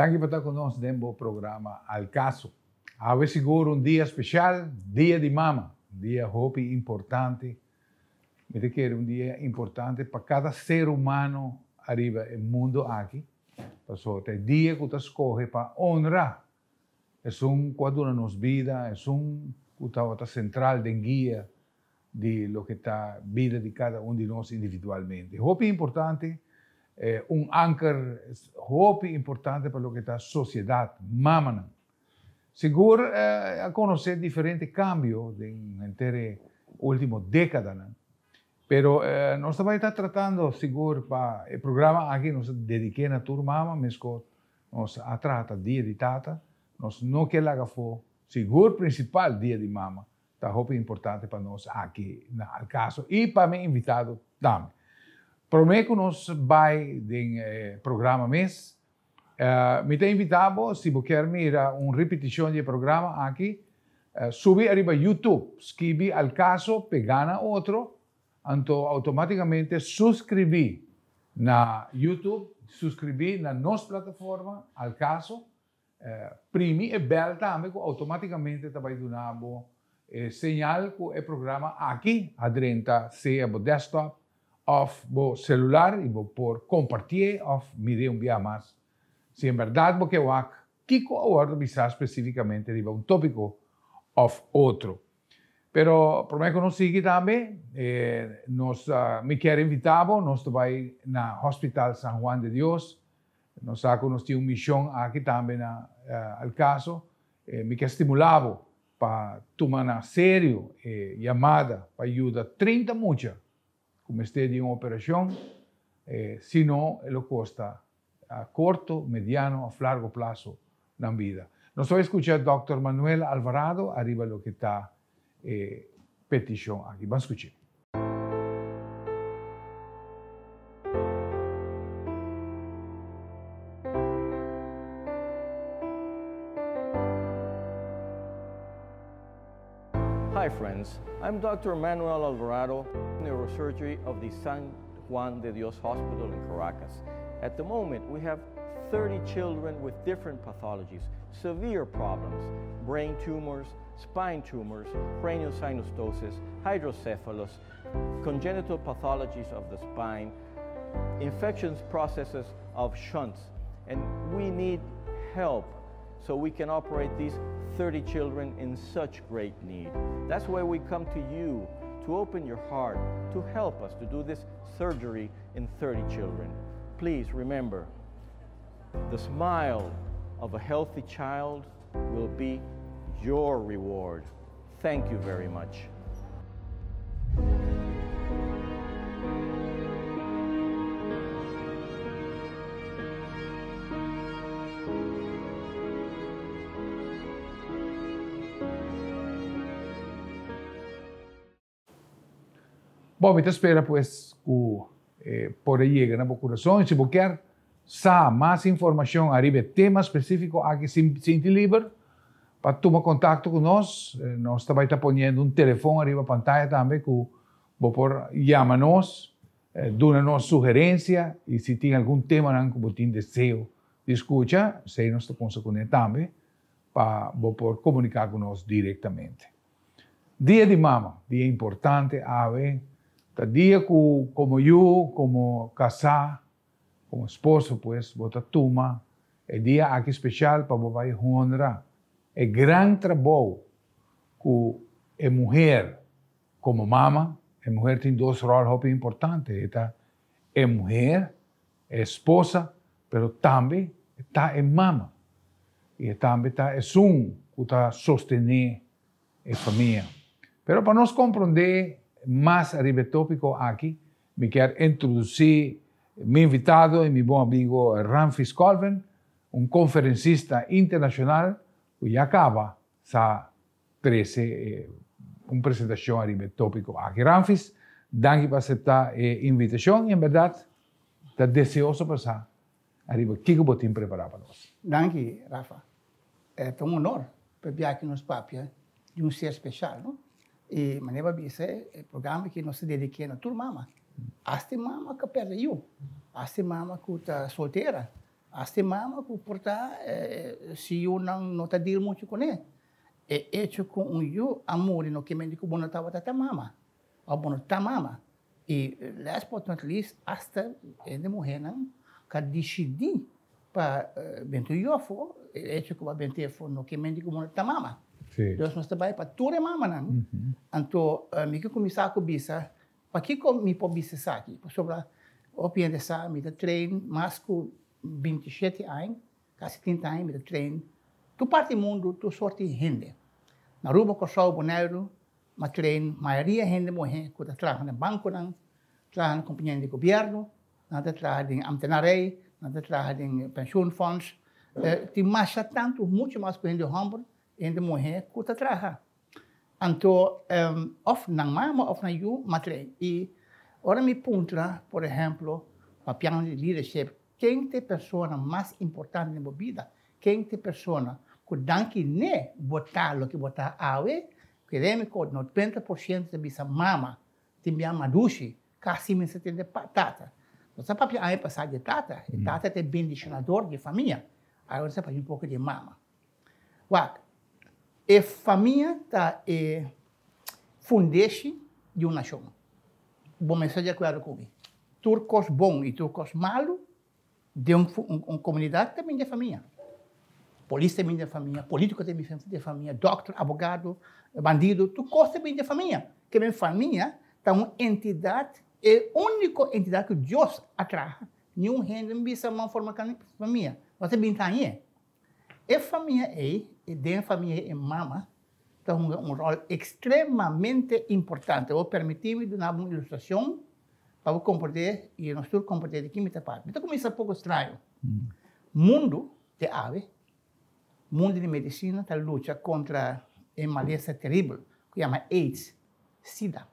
Danke por estar conosco no programa Al Caso. Há seguro dia especial, dia de mama, dia hopi importante. Me que era dia importante para cada ser humano arriba no mundo aqui. Passou até dia que tu escolhe para honrar. É quadro na nossa vida, é que central de guia de lo que está vida de cada de nós individualmente. Hopi importante. Anker hoop importante para lo que está sociedade, mamana. Seguro a conhecer diferentes cambios entre última década, né? Pero nós também está tratando seguro para o programa aqui nós dediquemos a turma mama, mas nós trata dia de tata, nós não quer lagar for seguro principal dia de mama, tá hoop importante para nós aqui no caso e para meu invitado também. Prometo que nós vai no programa mês. Me tem invitado, se você quer mirar uma repetição do programa aqui, subir arriba YouTube, escrever Al Caso, pegar na outro, então automaticamente subscrever na YouTube, subscrever na nossa plataforma Al Caso, primi e bell também, automaticamente vai dar sinal que o programa aqui, adrenta, seja o desktop, of bo celular e bo por compartilhar of me enviar mais. Se em verdade porque eu kiko agora visar especificamente de tópico of outro. Pero por que nós sigue também, nós me quer invitar, nós vai na Hospital San Juan de Dios, nós temos uma missão aqui também na Al Caso, me quer estimular para tomar a sério chamada para ajudar 30 muchas como este de uma operação, senão ele custa a curto, mediano, a largo prazo na vida. Nós vamos escuchar o Dr. Manuel Alvarado, arriba do que está petição aqui. Vamos escuchar. Hi friends, I'm Dr. Manuel Alvarado, neurosurgery of the San Juan de Dios Hospital in Caracas. At the moment, we have 30 children with different pathologies, severe problems, brain tumors, spine tumors, cranial synostosis, hydrocephalus, congenital pathologies of the spine, infections processes of shunts, and we need help so we can operate these 30 children in such great need. That's why we come to you to open your heart, to help us to do this surgery in 30 children. Please remember, the smile of a healthy child will be your reward. Thank you very much. Bom, então espera pues que por aí llegue na procuração. Se você quer saber mais informação arriba tema específico aqui sinta livre para tomar contato conosco. Nós também está ponendo um telefone arriba a pantalla também que você pode chamar-nos, dar-nos sugerência e se tem algum tema que você tem desejo de escutar, sei nós estamos com ele também para você poder comunicar conosco diretamente. Dia de mama, dia importante, Tá dia que, como eu, como casado, como esposo, pues, bota toma, é dia aqui especial para você honrar. É grande trabalho que a mulher, como mama, a mulher tem dois roles muito importantes. É mulher, é esposa, mas também está em mama. E também está que está sustentando a família. Mas para nós compreender mais arriba tópico aqui, me quero introduzir meu invitado e meu bom amigo Ramfis Colvin, conferencista internacional que já acaba essa uma apresentação arriba tópico aqui. Ramfis, danke por aceitar a invitação e, em verdade, está desejoso para passar arriba. O que você tem preparado para nós? Danke, Rafa. É um honor para vir aqui nos papéis de ser especial, não? E maneira bise o programa que nós se dediquemos a turma mama. Aste mama que perde eu. Aste mama que está solteira. Hasta mama, porta, se eu não está deal muito com ele. É hecho com amor, no que me digo, bom, estava tata mama. Ou bom, tá mama. E, last but not least, hasta de mulher, não, que decidi para bento eu for, é hecho com a bento for, no que me digo, bom, tá mama. Sim. Deus nos trabalha para toda mama, não. Então, me que começar com bisa, para que me pode bisa aqui? Sobre o piante sa, me treino, mais com 27 anos, quase 30 anos, me treino. Tu parte do mundo, tu sorte gente. Na Aruba, Corsol, Bonaire, mas treino, maioria gente morre, que trabalha no banco, trabalha na companhia de governo, trabalha em ambtenarei, trabalha em pensioenfonds. Tem mais tanto, muito mais que gente humble, gente morre, que trabalha. Então, of na mama, of na you, mas treino. E, ora me punta, por exemplo, papel de leadership, quem é a pessoa mais importante na minha vida? Quem é a pessoa que danke ne botar o que botar awe, que reme com 90% da bisa mama, tem bem madushi, quase me setenta patata. Você papel aí passar de tata, e tata é bendicionador de família. Agora você faz um pouco de mama. What? E família tá fundeixe de uma nação. Bom mensagem claro comigo. Turcos bom e turcos malo, de uma comunidade também de família. Polícia também de família, político também de família, doctor, advogado, bandido, tu gosta também de família. Que minha família é uma entidade, é a única entidade que Deus atrai. Nenhum gente não bisa uma forma de família. Você bem está aí. E família e dentro da família é mama, tem um rol extremamente importante. Eu vou permitir-me dar uma ilustração para compreender, e nós todos compreender aqui, muita parte. Então, começa um pouco estranho. Mundo de ave, mundo de medicina, está luta contra uma maleza terrível, que chama AIDS, SIDA.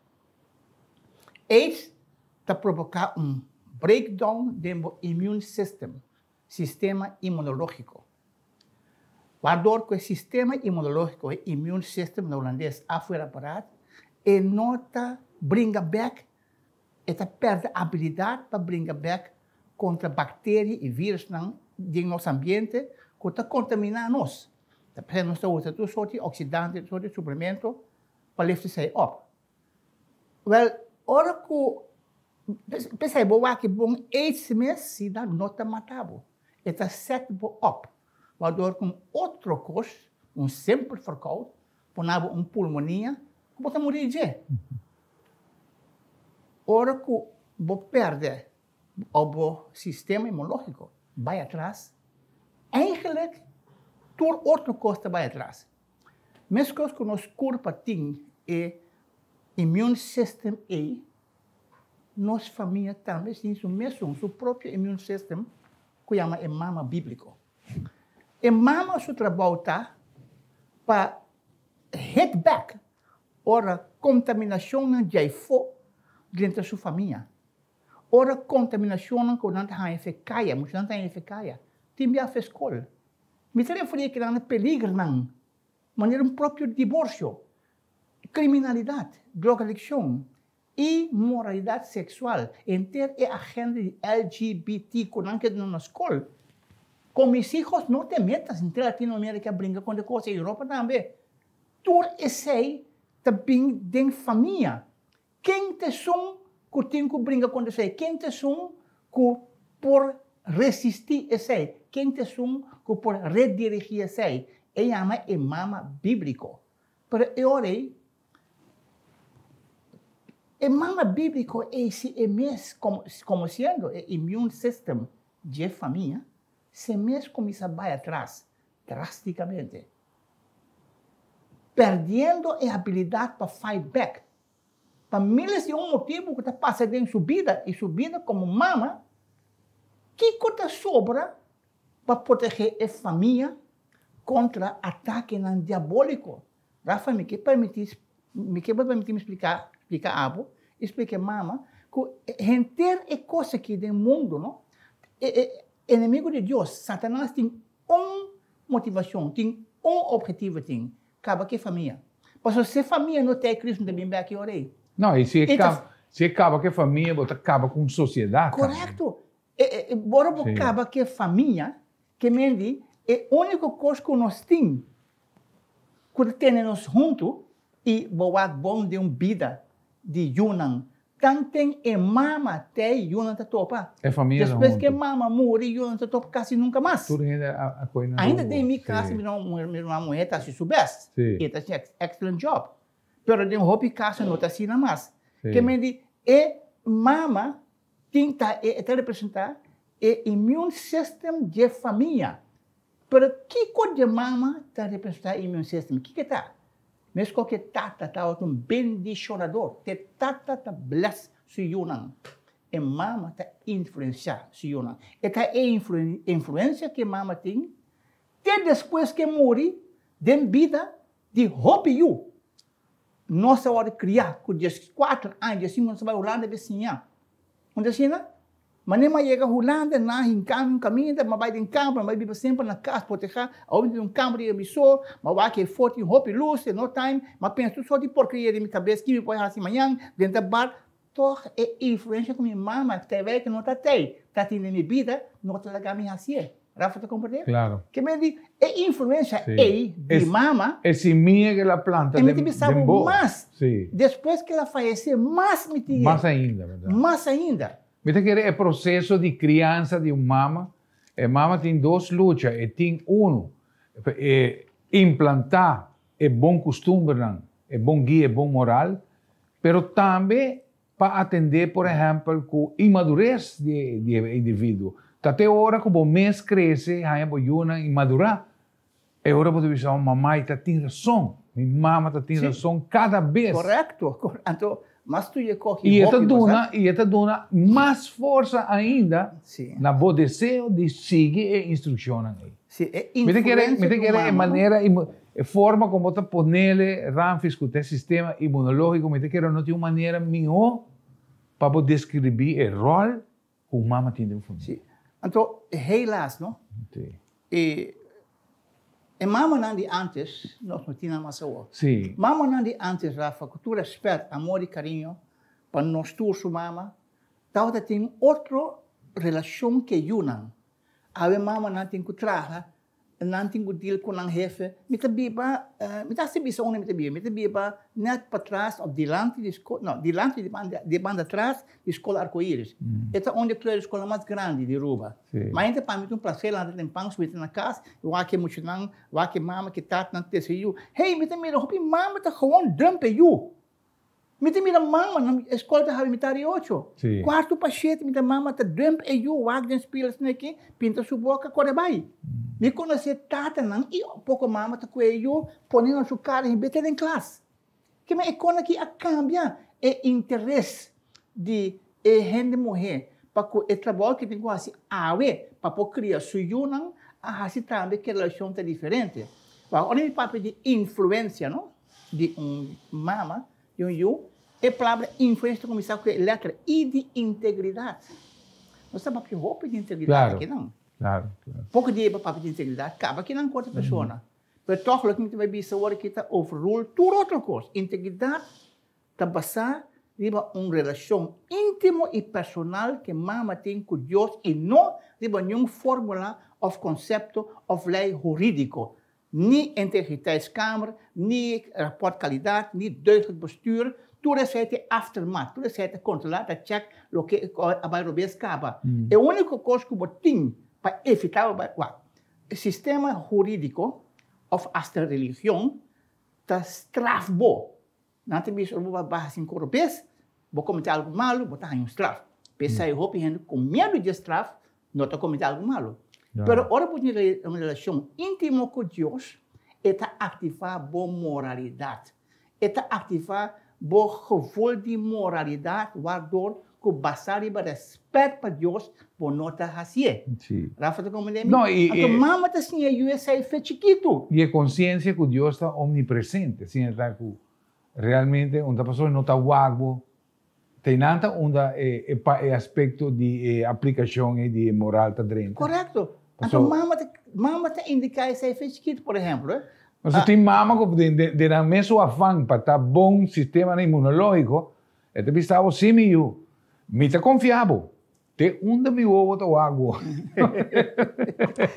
AIDS está provocando um breakdown do immune system, sistema imunológico. Guardou que o sistema imunológico, o immune system, no holandês, afuera parado, e nota brinca back, esta perde a habilidade para brincar back contra bactérias e vírus de nosso ambiente que está contaminando nós. Nós estamos usando toda sorte de oxidante, toda sorte de suplemento para levar isso up. Well, ora que percebo que bom esse mês se dá nota matável. Está set up. Guardou com outro coisa, simples verkoud, ponava pulmonia, que pode morrer de. Ora que você perde o sistema imunológico, vai atrás, eigenlijk, todo outro coisa vai atrás. Mesmo coisa que nos corpo tem é immune system e nossa família também tem o mesmo, seu próprio immune system, que chama mama bíblico. E mama seu trabalho tá para hit back, ora contaminação de for dentro da sua família. Ora, contaminação com não tem efecaia, mas não tem efecaia. Tem a escola. Me referi que não é peligro, não. Maneira próprio divórcio, criminalidade, drogadicção, imoralidade sexual, inteira a agenda de LGBT, que não quer na escola. Com meus filhos, não te metas em Latinoamérica, brinca com coisas, Europa também. Tudo isso aí também tem família. Quem te são que tem que brincar com isso? Quem te são que por resistir isso? Quem te são que por redirigir isso? É chama mama bíblico. Pero eu orei, mama bíblico é esse como sendo o immune system de família, se mesmo começa a vai atrás drasticamente, perdendo a habilidade para fight back. Para milhares de motivo que está passando em subida, e subida como mama, que coisa sobra para proteger a família contra ataque diabólico. Rafa, me permite explicar algo, explicar mama, que gente é coisa que do mundo, não? Inimigo de Deus, Satanás tem uma motivação, tem um objetivo, acaba com a família. Porque se a família não tem Cristo, também vai aqui orei. Não, e se acaba com a família, você acaba com a sociedade. Correto. Bora acaba que família, que mendi, é a única coisa que nós temos, que temos juntos, e boa bom de vida de Yunnan. Tanto tem mama até Yunnan tá topa. É família depois que mama morre, Yunnan tá topa quase nunca mais. Tudo ainda tem minha casa, minha mulher tá se soubesse. E tá assim, excellent job. Pero de hobby casa não tá assim na mais. Que mendi, mama tem que representar o immune system de família. Pero que coisa de mama tá representar o immune system? O que tá? Mas qualquer tata tá um bendicionador. Te tata tá bless su Yunnan. E mama tá influenciar su Yunnan. E tá influência que mama tem. Até depois que morre, de vida de hope you. Nossa hora de criar, com 4 anos, assim, nós vai Holanda vizinha. Onde assim, né? Mas nem mais chega a Holanda, na caminho, mas vai em campo, mas vive sempre na casa, proteger, onde campo de emissor, mas vai que forte, roupa, luz, no time, mas penso só de porcaria de minha cabeça, que me põe assim amanhã, dentro do bar, toda é influência com minha mama, que que não tá tendo minha vida, não tá legal minha assim. Rafa, tá compreendendo? Claro. Que me diz, é influência de mama. É semilla que ela planta. E me sabe mais. Sim. Depois que ela falece, mais me diz. Mais ainda, verdade? Mais ainda. Viste que é processo de criança de mama. A mama tem 2 lutas. E tem implantar bom costume, bom guia, bom moral, pero também para atender, por exemplo, com imadurez de indivíduo. Até a hora que o mês cresce, aí o Yuna imadurar, é hora para dizer, mamãe tem razão, minha mama tem razão cada vez. Correto. Então, mas tu ia correr. E esta dona mais força ainda na bom desejo de seguir a instrução aí. Sim, é a maneira, a forma como está ponele, ranfis, com o sistema imunológico, me que não tem uma maneira melhor para descrever o rol que a mama tem de fundo. Sim. Então, helaas, não? Sim. E mama não de antes, nós não tínhamos mais agora. Sim. Mama não de antes, Rafa, que tu respeita, amor e carinho, para nós tu, sua mama, talvez tem outra relação que Yunnan. A mama não tem que trabalhar, não tem que deal com o chefe, me biba, me tá se bisa me biba, net para trás, ou delante de escola, não, delante de banda atrás, de escola arco-íris. Esta é onde a escola mais grande de Aruba. Mas ainda para mim um prazer lá tem pão suíte na casa, eu acho que muito não, eu acho que mama que tá não te sei eu, hey, me mira, hopi mama tá gewoon dump eu. Me mira mama na escola tá me tá 8. Quarto pachete me mama tá dump eu, wag den spiels aqui, pinta sua boca corebai. Me conhece tata não e pouco mama tá com eu, põe na sua cara em beter em classe. Que me econa que a cambia é interesse de gente morrer para que o trabalho que tem com assim para poder criar sua Yunnan, assim também que a relação é diferente. Olha o papel de influência, não? De mama, de eu, é a palavra influência começar com a letra I de integridade. Não sabe que roupa de integridade aqui, não? Claro. Pouco de papel de integridade, acaba que não corta a pessoa. Mas toch, que me vai dizer agora que está overrule tudo outra coisa. Integridade está basada em uma relação íntima e personal que mama tem com Deus e não em nenhuma fórmula ou conceito ou lei jurídico. Nem integriteitskamer, nem rapport qualidade, nem deugd bestuur. Tudo isso é aftermath, tudo isso é controlar, check o que a Bairro escapa. É a única coisa que eu tenho para evitar o sistema jurídico of as de religião está strafbo. Não tem visto uma barra assim corpes, vou cometer algo malo, vou estar em straf. Pensa em roupa e com medo de straf, não está cometendo algo malo. Mas ora por uma relação íntima com Deus, está ativar boa moralidade, está ativar boa gevoel de moralidade, waardoor que basar em respeito para Deus, por não estar assim. Rafa, tu compreende? Não, e mama está assim, eu sei fe chiquito. E a consciência que Deus está omnipresente, assim, está que realmente uma pessoa não está vago, tem nada onde é aspecto de aplicação e de moral está dentro. Correto. Então mama está indicar esse fe chiquito, por exemplo. Mas tem mama que de mesmo afã para estar bom sistema imunológico, é te pensava sim, me está confiável. Te onde mi ovo to água.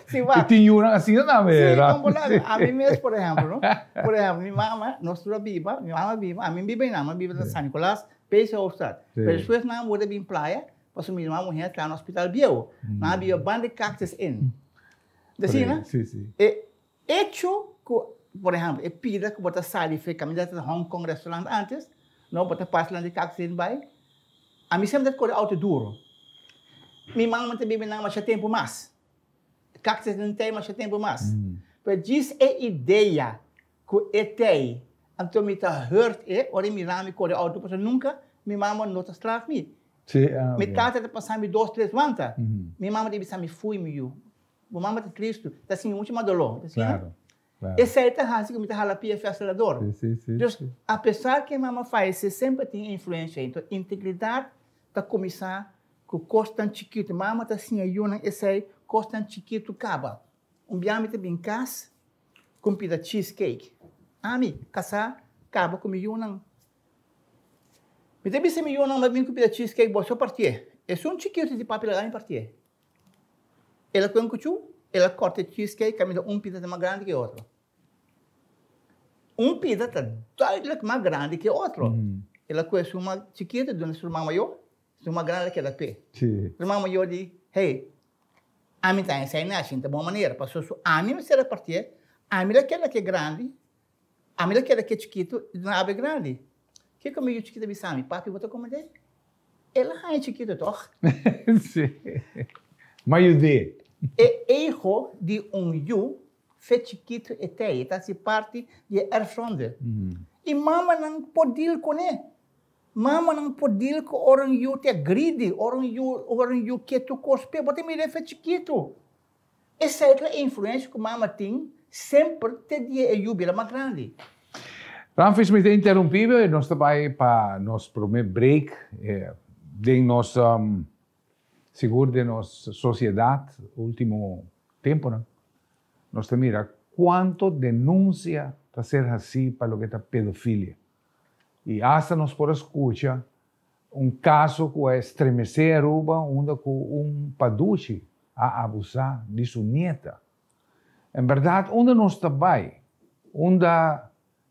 Sí, va. E tinha uma assim na Sí, vera. como a mí mismo, por ejemplo, ¿no? Por ejemplo, mi mamá, nosotros viva, mi mamá viva, a mí vive en Nama, vive en San Nicolás, Peixe Ostad. Sí. Pero después nada, muere en playa, pues mi mamá mujer está en el hospital viejo. Nada, vive band de cactus in. Decina? Sim, sim. Hecho, por ejemplo, pida que você sai e fez caminhada de Hong Kong restaurante antes, não, você passa lá de cactus in vai. A mim sempre corre auto duro. Minha mamãe também me dá tempo mais. Cactus não tem mais tempo mais. Mas diz a ideia que é tem. Então me está hurt ora me lá me corre auto porque nunca minha mamãe não está straf me. Sim, Me trata de passar me 2, 3 vanta. Minha mamãe deve estar me fui me eu. Minha mamãe está triste, está assim muito dolor, tá claro, claro. Essa é a razão que me está hala pia festelador. Sim, sim. Então, apesar que a mamãe faz, você sempre tem influência. Então, integridade está começar com constante chiquito. Mamãe está assim, eu não sei, constante chiquito acaba. Biame te bem casa, com pida cheesecake. Ami, casa, acaba com eu não. Me deve ser eu não, mas bem com pida cheesecake, você partir. É só chiquito de papel lá em partir. Ela com cuchu, ela corta cheesecake, caminha pida mais grande que outro. Pida está duidelijk mais grande que outro. Ela conhece uma chiquita, dona sua irmã maior, uma grande que ela tem. Sim. A irmã maior diz, hey, a mim está ensinando assim, de boa maneira, para a mim ser a partir, a mim aquela que é grande, a mim aquela que é chiquito, não é grande. Que como eu chiquita bisami, papi, você como é? Ela é chiquita, toch? Sim. Mas eu dei. É erro de you, fe chiquito e te, está se parte de erfronde. E mama não pode ir com ele. Mama não pode ir com orang you te agride, orang you que tu cospe, bote me refe chiquito. Essa é a influência que mama tem, sempre te dia e jubila mais grande. Ramfis me interrompido e nós também para nosso primeiro break de nosso seguro de nossa sociedade último tempo, né? Nós mira quanto denúncia está ser assim para o que é pedofilia. E hasta nós por escutar caso que é estremecer a Aruba, onde paduche a abusar de sua nieta. Em verdade, onde nós também, onde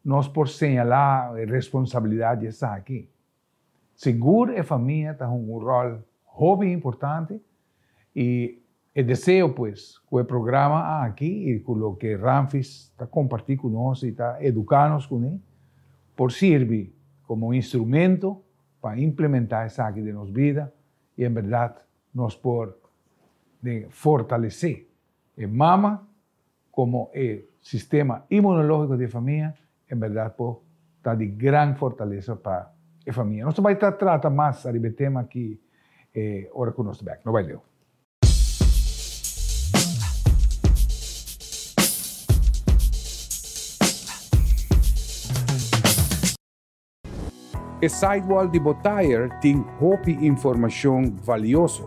nós por señalar a responsabilidade está aqui. Seguro a família tem rol hobby importante e desejo, pues, que o programa aqui e com o que Ramfis está compartilhando conosco e está educando-nos com ele, por servir como instrumento para implementar isso aqui de nossa vida e, em verdade, nós por fortalecer a mama como o sistema imunológico da família, em verdade, por estar de grande fortaleza para a família. Nós vamos tratar mais sobre o tema aqui, ora com o nosso back. Não vai ler. O sidewall de Botair tem hopi informação valiosa.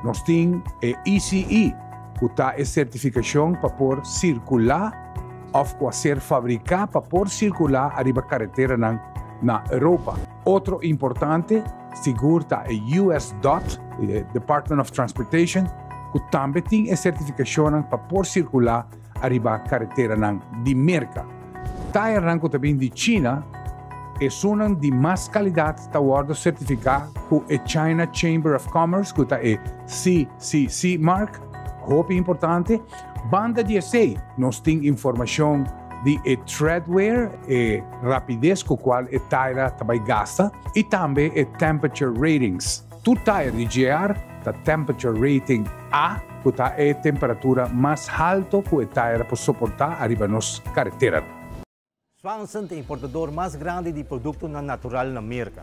Nós temos a ECE, que está a certificação para por circular ou fazer fabricar para por circular arriba a carretera na Europa. Outro importante, seguro está a US DOT, Department of Transportation, que também tem a certificação para por circular arriba a carretera de Merca. Está arranco também de China, é uma de mais qualidade está o certificado com a China Chamber of Commerce, que está a CCC Mark, hope importante. Banda de essay, nós temos informação de treadwear, rapidez com a qual a tire também gasta, e também temperature ratings. Tu tire de GR, está temperature rating A, que está a temperatura mais alta que a tire pode suportar arriba nos carretera. Swanson é o importador mais grande de produtos natural na América.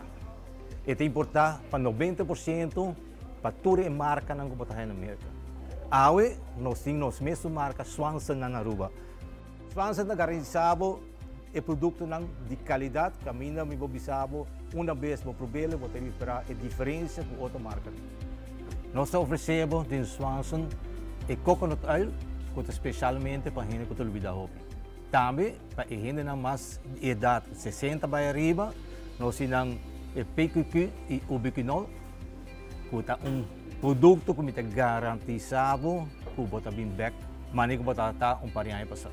Ele importa para 90% para toda a marca na América. Hoje, nós temos a mesma marca Swanson na Aruba. Swanson é garantido o produto de qualidade, que a mim me observo uma vez para provar, vou ter que esperar a diferença com outra marca. Nós oferecemos em Swanson o coconut oil, que é especialmente para a gente que tem vida hobby. Também, para a gente com mais idade, 60 para arriba, nós temos o PQQ e o ubiquinol, que é Produkto que me garantisado que bota bem back, mani que bota tá parinha passar.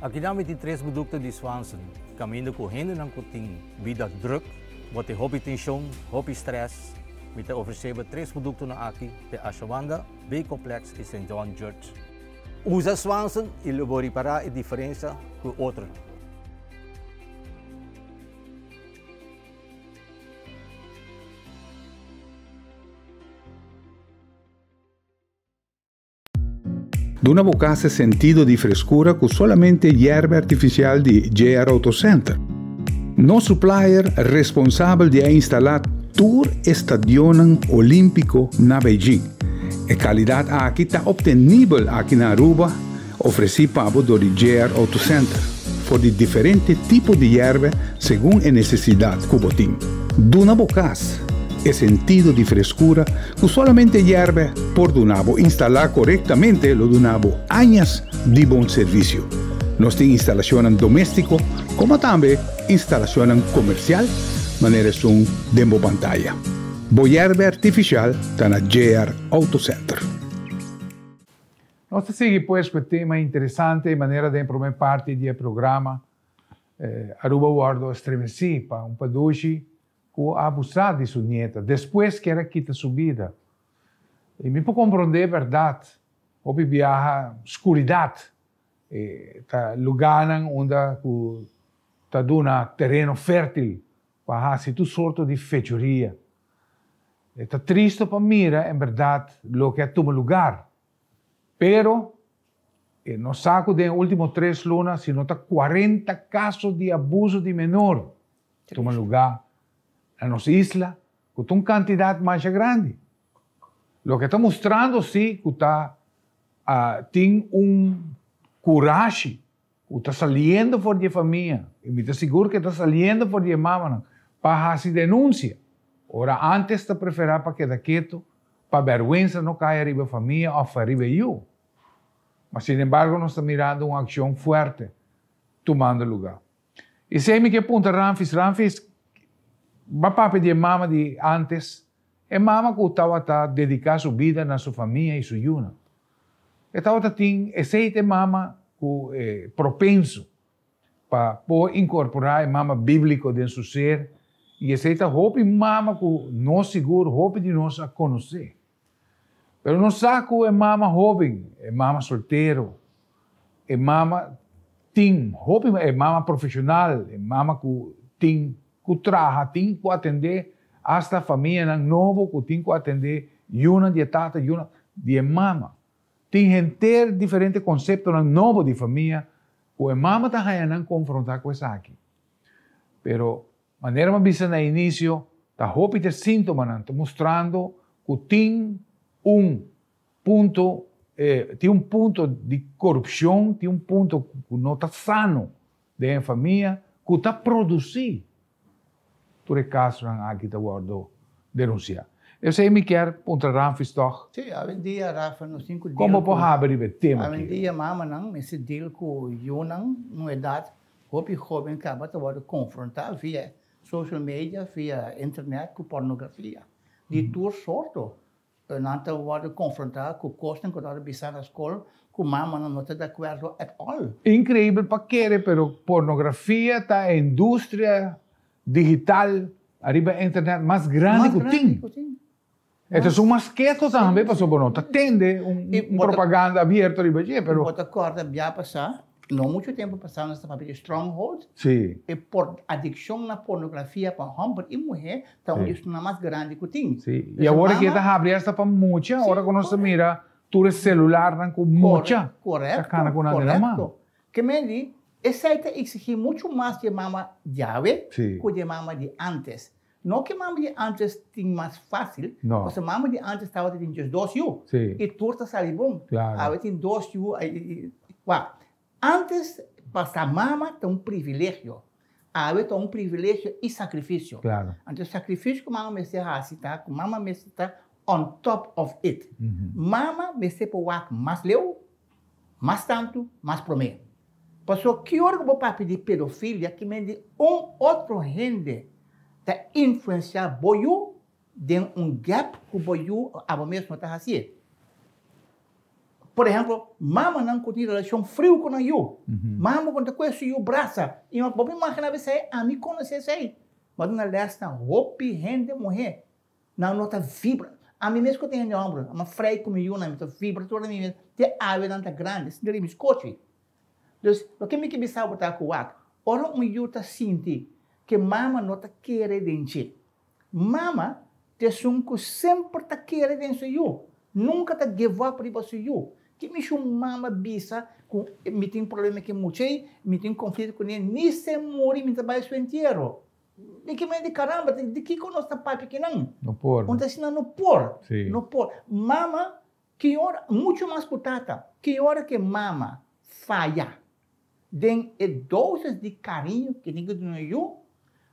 Aqui namin tem 3 produtos de Swanson. Caminho correndo ng kuting vida druk, bota hobby tensão, hobby stress. Me ofereceu 3 produtos na aqui, de Ashwanda, B-Complex e St. John Church. Usa Swanson e labori para a diferença com outro. Duna bocasse sentido di frescura con solamente hierba artificial di JR Auto Center. No supplier responsabile di installare tour stadion olimpico na Beijing. E qualità aqui está obtenibile aqui na Aruba, ofereci pabo do JR Auto Center, por di differenti tipi di hierba según a necessidade cubotin. Duna bocasse e sentido de frescura que solamente hierve por Dunabo instalar correctamente lo Dunabo años de bom serviço. Nós temos instalação doméstico como também instalação comercial, maneira som demo pantalla. Bo hierve artificial está na JR Auto Center. Nós seguimos pues com o tema interessante, maneira de primeira parte do programa. Aruba guardo estremeci para paduchi que abusar de sua nieta, depois que ela quita sua vida. E me pode compreender a verdade. Houve viaja escuridade. Tá lugar onde está dando terreno fértil para fazer tudo sorte de fechoria. Está triste para mim, em verdade, o que é todo lugar. Pero, no saco de últimos 3 lunas, se nota 40 casos de abuso de menor. Toma lugar. Na nossa isla, com uma quantidade mais grande. O que está mostrando, sim, que tem coragem, que está saindo fora da família, e me está seguro que está saindo fora da mamãe, para fazer denúncia. Ora, antes está preferir para quedar quieto, para vergüenza não cair arriba da família ou arriba eu. Mas, sin embargo, nós estamos mirando uma ação forte, tomando lugar. E sei-me que Punta Ramfis, papai de mama de antes, é mama que estava dedicar sua vida na sua família e sua yuna. Estava tem esse mama que propenso para incorporar a mama bíblico dentro do seu ser e esse roupa mama que não seguro, roupa de nós a conhecer. Mas não saco é mama jovem, é mama solteiro, é mama tem roupa é mama profissional, é mama que tem que trabalha, tem que atender esta família nova, que tem que atender uma de tata, uma de mama. Tem gente diferente conceito novo de família, que a mama está ganhando confrontar com isso aqui. Pero, maneira mais vista no início, está roupa de sintoma, está mostrando que tem ponto de corrupção, tem ponto que não está sano da família, que está produzindo. Por acaso, aqui está guardado denunciar. Eu sei me quer Punta Ramfis toch? Sim, hoje em dia, Rafa, nos 5 dias. Como pode abrir o tema? Hoje em dia, mama não, esse deal com eu não, numa idade, houve jovem acaba de confrontar via social media, via internet, com pornografia. De tudo sorto, não está confrontar com coisas que estão bisar na escola, que mama não está de acordo at all. Incrível para querer, pero pornografia está a indústria digital, arriba a internet mais grande que tem. Então, são mais quietos também, para o não atende propaganda aberta arriba de, pero... Bota corda, já passar, não muito tempo passar nessa papel de stronghold, sim. E por adicção na pornografia para homem e mulher, então isso não é mais grande que tem. Sim. E agora que está abrindo esta para muita, agora quando você mira, tudo celular, com muita, correto. Que me diz, esse aí exige muito mais de mama de ave que de mama de antes. Não que mama de antes tinha mais fácil, mas a mama de antes estava tendo 2 anos. E tudo está saindo bom. Claro. Agora tem 2 anos. Antes, passar mama tem privilégio. Agora tem privilégio e sacrifício. Claro. Então, o sacrifício que mama me está, que mama me está on top of it. Mama me se pode mais leu, mais tanto, mais prometo. Porque que hora que eu vou pedir pedofilia, que me de outro rende de influenciar boiu tem gap que boiu a mesmo está assim. Por exemplo, mama não tem relação frio com eu. Mama quando conhece o braço, e eu vou imaginar você a mim conhecer sei. Mas na lesta roupa rende mulher. Não nota vibra. A mim mesmo que tem ombro, uma freio como eu na minha vibra toda minha. Tem água tanta grande, se der me escote. Então, o que me que bisa botar com o ar? Ora eu tá senti que mama não tá querer dente. Mama te sunco sempre tá querer dente eu. Nunca tá give up para você eu. Que me chama mama bisa com me tem problema que muchei, me tem conflito com ele, nem se morre me trabalha seu inteiro. De que me de caramba, de que conosco tá pai pequeno? No por. Onde assim não por. Sim. No por. Mama que hora muito mais putata. Que hora que mama falha. Den doses de carinho que ninguém do eu,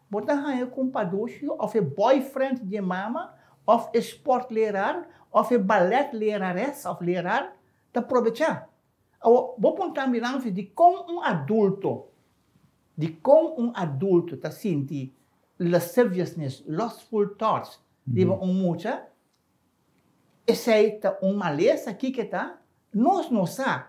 botar aí com paducho, of boyfriend de mama, of sportleraar, of balletlerares, of leraar, te aproveitar. Vou apontar mirando de como adulto tá senti lasciviousness, lustful thoughts, de mucha, essa aí tá maleza aqui que tá, nós não sabe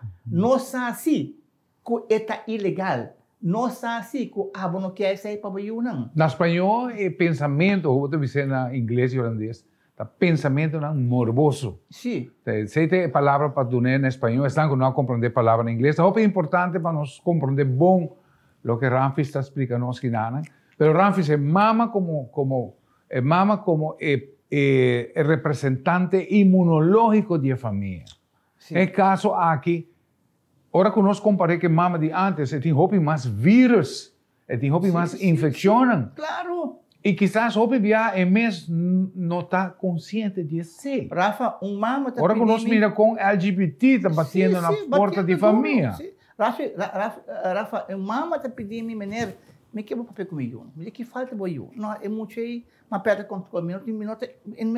assim, que é ilegal, não sabe assim, que não quer sair para o não. Na espanhol, pensamento, ou vou dizer na inglês e holandês, pensamento não morboso. Sim. Se tem palavra para dizer em espanhol, estão que não compreender palavra em inglês. É importante para nós compreender bom o que Ramfis está explicando aqui, mas Ramfis é mama como representante imunológico da família. É caso aqui, ora que nós comparamos que mama de antes, tem mais vírus, tem mais infecção. Claro. E quizás hoje em mês não está consciente disso. Rafa, mama está agora que nós mira com LGBT, está batendo na porta de família. Rafa, mama está pedindo me maneira, me que vou papel comigo, me que falta boiu. Não, é muito aí, uma perda de controle,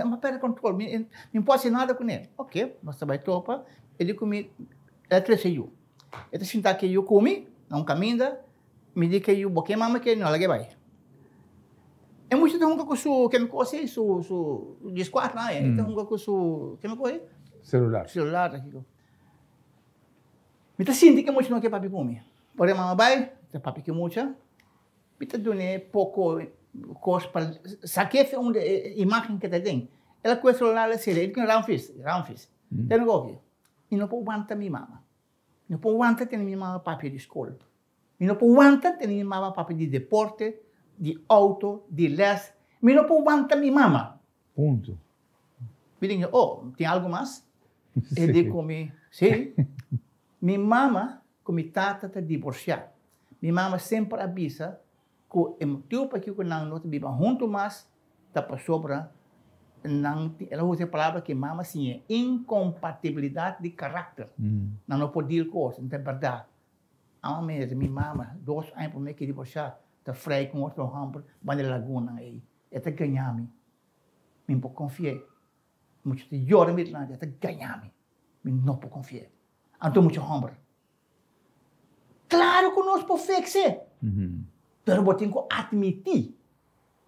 uma perda de controle, não pode ser nada com ele. Ok, nós vai topa, ele comi, ele trouxe eu. Ele sinta que eu comi, não caminha, me diz que eu boquei mama que não, ela vai. É muito de com su que me coisa su disquat lá, então com su que me coisa celular aqui. Me tá sentindo que muito não quer papi comer. Por exemplo, vai, te papi que muito, me tá dando pouco coisa para saque uma imagem que tem. Ela com o celular ela se ele com Ramfis. Tem algo aqui. E não pode aguentar minha mama. Não pode aguentar ter minha mama papi de escola. E não pode aguentar ter minha mama papi de deporte. De auto, de les, me não pode aguentar minha mama. Ponto. Me diz, tem algo mais? Ele diz comigo, sim. Minha mama, com minha tata, está divorciada. Minha mama sempre avisa que o motivo para que eu não viva junto mais, está para sobra, ela usa a palavra que mama sim é incompatibilidade de caráter. Não pode dizer coisa, não é verdade. A minha mama, 2 anos para mim que divorciar. Tá freio com outro hamburger, vai na laguna aí. Até ganhar-me. Me não confiar. Muito de hora me lá, até ganhar-me. Me não pode confiar. Então muito hamburger. Claro que nós podemos fazer. Pero eu tenho que admitir.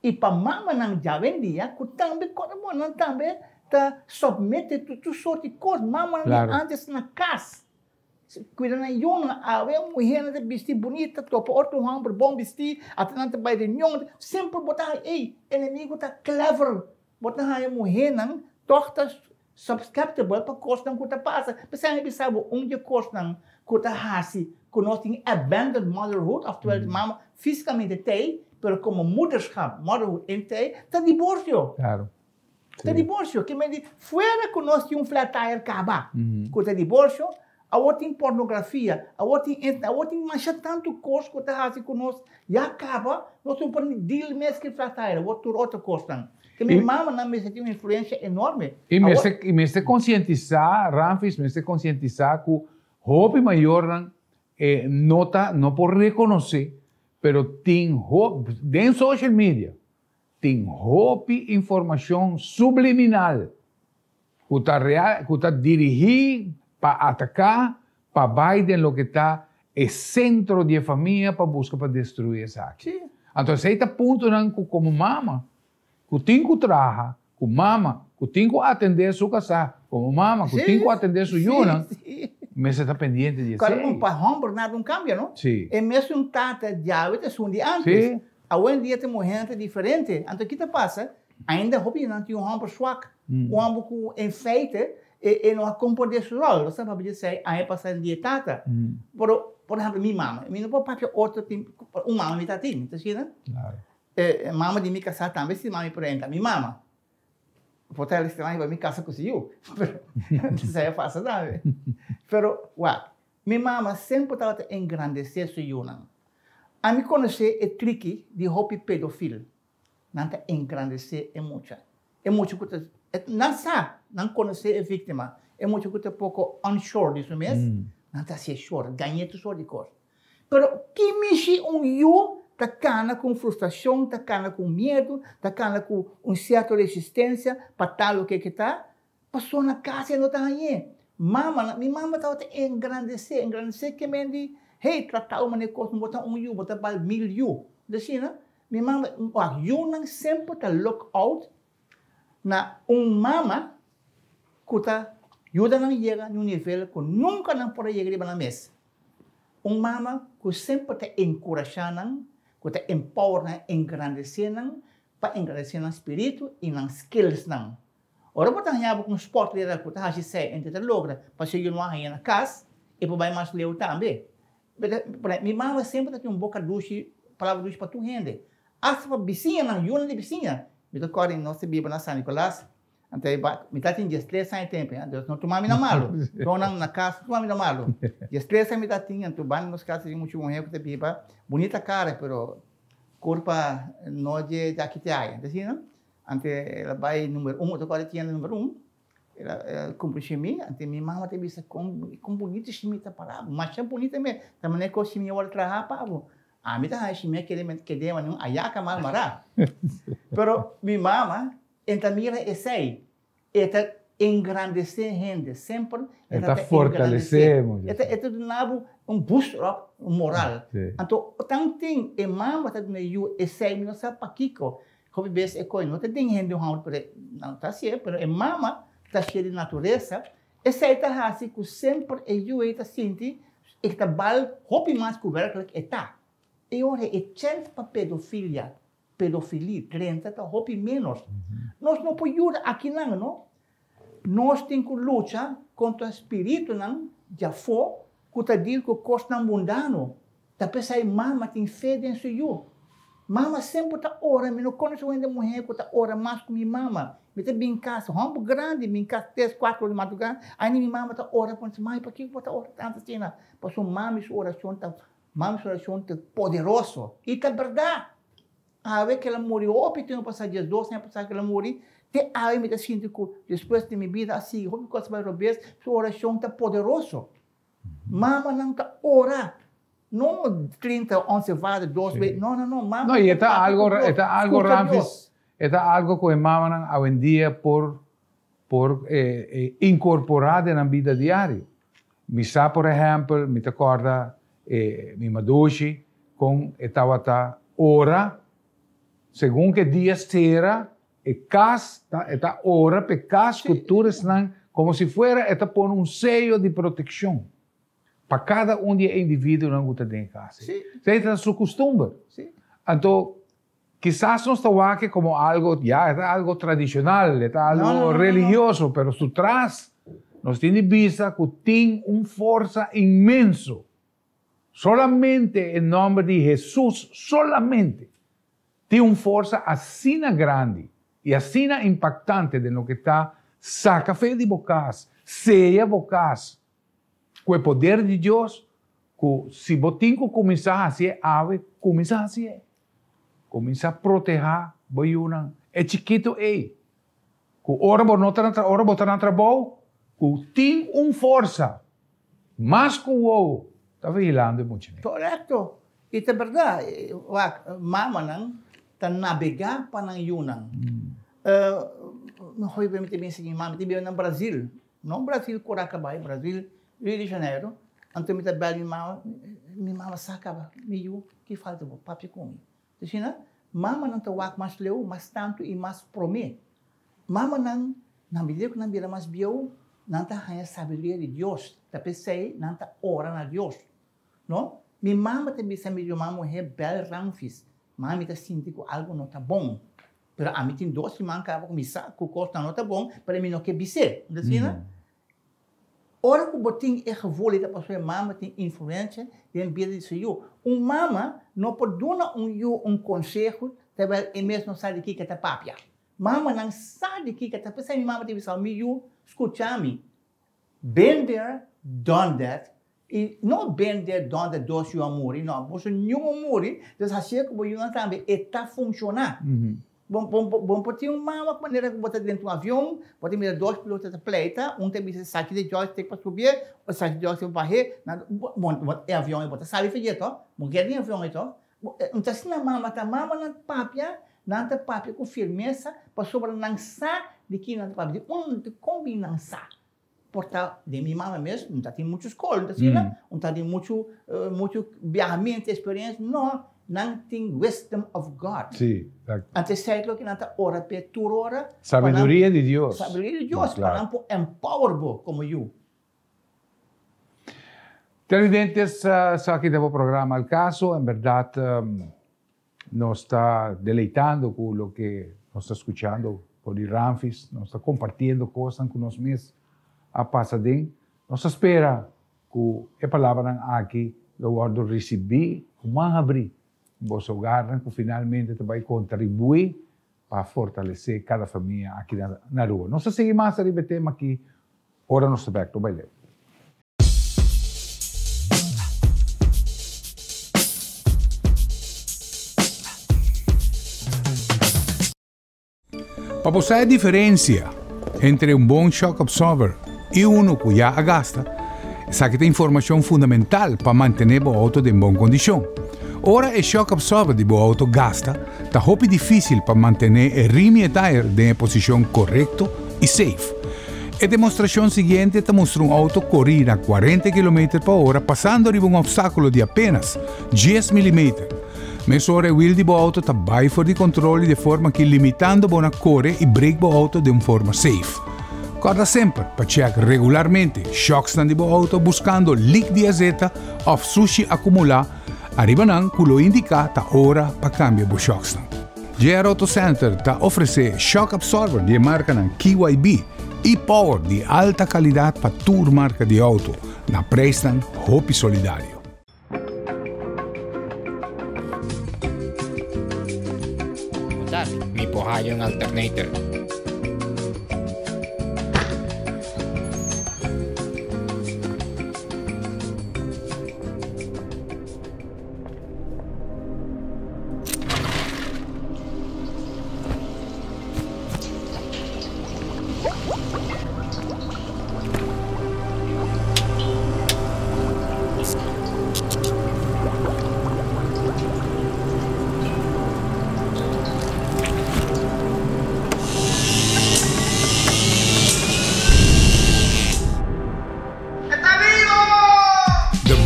E para mama não já vendia, que também não também tá submete tudo sorte de coisas. Mama não antes na casa. Cuidando na yona, a mulher de vestir bonita, topa outro hamburger bom vestir, até não vai de nhon, sempre botar inimigo tá clever, botar a mulher não, torta susceptible para coisa que tá passa. Pensando sabe onde coisa que tá hasi, que nós tem abandoned motherhood, oftewel mama fisicamente tem, pero como motherhood tem, tá divórcio. Claro. Tá divórcio, que me diz, fora que nós tem flat tire acabar, que tá divórcio. A outra em pornografia, a outra em mancha tanto coisa que está assim conosco, e acaba, nós não podemos deal mesmo que flatar, outra coisa. Que minha mama na mesa tem uma influência enorme. E me se conscientizar, Ramfis, me se conscientizar que o hobby maior não pode reconhecer, pero tem hobby, dentro social media, tem hobby informação subliminal, que está dirigida para atacar, para Biden, lo que está é centro de família para buscar para destruir essa aqui. Então, esse ponto como mama, que tem que trabalhar, com mama, que tem que atender sua casa, como mama, que tem que atender sua yuna, mas você está pendente de Quando um parrão, nada não cambia, não? Sim. É mesmo um tata de hábitos um dia antes. Sim. Hoje em dia tem gente diferente. Então, o que passa? Ainda hobby não tem um homem swak, um homem com enfeite e não acompanha seu rol. Você sabe dizer, aí passa em dia tata. Por exemplo, minha mama, minha não pode outro tipo, uma mama me tá tendo, tá vendo? Claro. Mama de minha casa também se mama por entra, minha mama. Vou ter esse lá e vai me casa com eu. Isso é fácil, sabe? Pero, minha mama sempre estava engrandecer sua yuna. A me conhecer é tricky de hobby pedofilo. Não está engrandecer é muito. É muito que não sabe, não conhecer a vítima. É muito que pouco unsure disso mesmo. Não está se sure, ganhei tudo só de coisa. Pero que mexe eu tá cana com frustração, tá cana com medo, tá cana com certa resistência para tal o que está. Passou na casa e não está aí. Minha mama estava engrandecer que me diz, hey, tratar uma coisa, não botar you, botar para 1000 you. Assim, né? Minha mama, eu não sempre está look out na mama que está ajuda não chega no nível que nunca não pode chegar na mesa. Mama que sempre está encorajando, que está empowerando, engrandecendo, para engrandecer no espírito e nos skills não. Ora, botar hanhava com sport que está a ser entre a logra, para seguir uma rainha na casa e para vai mais leu também. Minha mama sempre tem boca duche, palavra duche para tu rende. As para vizinha não, eu não de vizinha. Me toca em nossa Bíblia na São Nicolás. Então, me tá tendo 3 anos tempo, Deus não tomar na malo. Então, na casa, tomar na malo. 3 anos me tá tendo, tu vai nos casas de muito morrer com a Bíblia. Bonita cara, pero corpo não de aqui te aí, assim, não? Ante ela vai número 1, eu agora tinha número 1. Ela comprou chimia, ante minha mãe teve essa com bonita chimia tá parado, mas é bonita mesmo. Também com chimia olha trabalhar para a mim tá chimia que deu não ayaca mal mará. Pero minha mãe então mira esse aí, está engrandecer gente, sempre está fortalecer, está dando boost up moral. Então, tanto tem mama está dando esse aí não sabe para Kiko, como vê esse coisa, não tem gente não está certo, mas mama está cheia de natureza, esse aí está assim que sempre eu está sentindo, está bal, hope mais coberto que está. E ora é chance para pedofilia, 30 está hope menos. Nós não podemos aqui não. Nós temos que lutar contra o espírito não, já foi, que está dizendo que o custo não mundano. Está pensando, mama tem fé dentro de eu. Mama sempre está orando, mas não conheço ainda mulher que está orando mais com minha mama. Me está bem em casa, rombo grande, bem em casa, 3, 4 horas de madrugada. Aí minha mama está orando, mãe, por que você está orando tanto assim? Porque sua oração está poderosa. E está verdade. A vez que ela morreu, ontem tenho passado dias 12, né, passado que ela morreu, até a me sinto que depois de minha vida, assim, como que você vai romper, sua oração está poderosa. Mama não está orando. Não 30, 11 vadas, 12 vezes. Não, mama. No, y está algo Ramfis, está algo que mama hoy en día por incorporar en la vida diaria. Mi sa, por ejemplo, me te acorda, mi madushi, con estaba ora, según que día será, esta hora, pecas, culturas, como si fuera, esta pone un sello de protección. Para cada indivíduo não gusta de casa. Você está su costumbre. Então, quizás não está aqui como algo, é algo tradicional, é algo religioso, mas tu traz, nós temos vista que tem uma força imensa. Solamente em nome de Jesus, solamente, tem uma força assim grande e assim impactante de lo que está, saca fé de bocas, seja bocas. Com o poder de Deus, que se você começar a ser ave, começa a ser. Começa a proteger, é chiquito aí. Que ora botar na trabalho, que tem uma força, mais que o ovo, está vigilando muito. Correto. E é verdade, mama não está navegar para não yunang. Não foi bem bem seguir mama, tem no Brasil, não Brasil Coracabay, Brasil Rio de Janeiro, então me trabalha minha mama sacava, meio que falta o papi comigo. Então, mama não está mais leu, mais tanto e mais promê. mama não me diga que não vira mais bio, não tá a sabedoria de Deus. Tá pensei, não tá ora na Deus. Não? Minha mama também sabe que uma mulher bela ranfis. Mami tá sentindo que algo não tá bom. Pero a mim tem dois que mancava com missa, que o costa não tá bom, para mim não quer biser. Não sei, né? Ora que o botim é revolta para sua mama tem influência, tem vida de seu. Mama não pode dar um conselho, talvez ele mesmo não sabe de que tá papia. Mama não sabe de que tá. Pensa minha mama teve sal meio, escuta-me. Been there, done that. E não been there, done that, dois o amor. Não, você não amor. Então, assim que você também está funcionar. Bom, pode ter uma maneira que você dentro do avião, pode ter dois pilotos de pleita, tem que sair de joystick para subir, ou sair de joystick para varrer. Bom, é avião, você sabe fazer isso, mulher tem avião, então. Então, se a mama não papia, não tem papia com firmeza, para sobre lançar de que não tem papia, de combinança. Portanto, de minha mama mesmo, não tem muita escola, não tem muito viajamento, experiência, não tem wisdom of God. Sim. Antes sei que não está ora per hora. Sabedoria de Deus. Sabedoria de Deus, para não empowerable como eu. Televidentes, aqui do programa Al Caso, em verdade, nos está deleitando com o que nos está escuchando por Ramfis, nos está compartilhando coisas com nós mesmos a passadem. Nos espera que a palavra aqui, o guardo receber, o abrir vosso hogar, que finalmente vai contribuir para fortalecer cada família aqui na rua. Nós seguimos mais a tema aqui, ora nos aspecto, vai ler. Para você a diferença entre bom shock absorber e que já gasta, essa aqui tem informação fundamental para manter o auto em boa condição. Ora, o shock absorber de o auto gasta, está muito difícil para manter o rim e tire em posição correta e safe. A demonstração seguinte mostra auto correr a 40 km/h passando por obstáculo de apenas 10 mm. Mas ora o wheel de auto está bem fora de controle de forma que limitando a correr e break o auto de uma forma safe. Guarda sempre para checar regularmente shocks do auto buscando leak de azeta ou sushi acumular. Arriba não, que lo indica ta hora para cambiar o shocks. JR Auto Center está oferecendo shock absorber de marca KYB e power de alta qualidade para toda marca de auto. Na prestan Hopi Solidário. Mi pohayo ng alternator.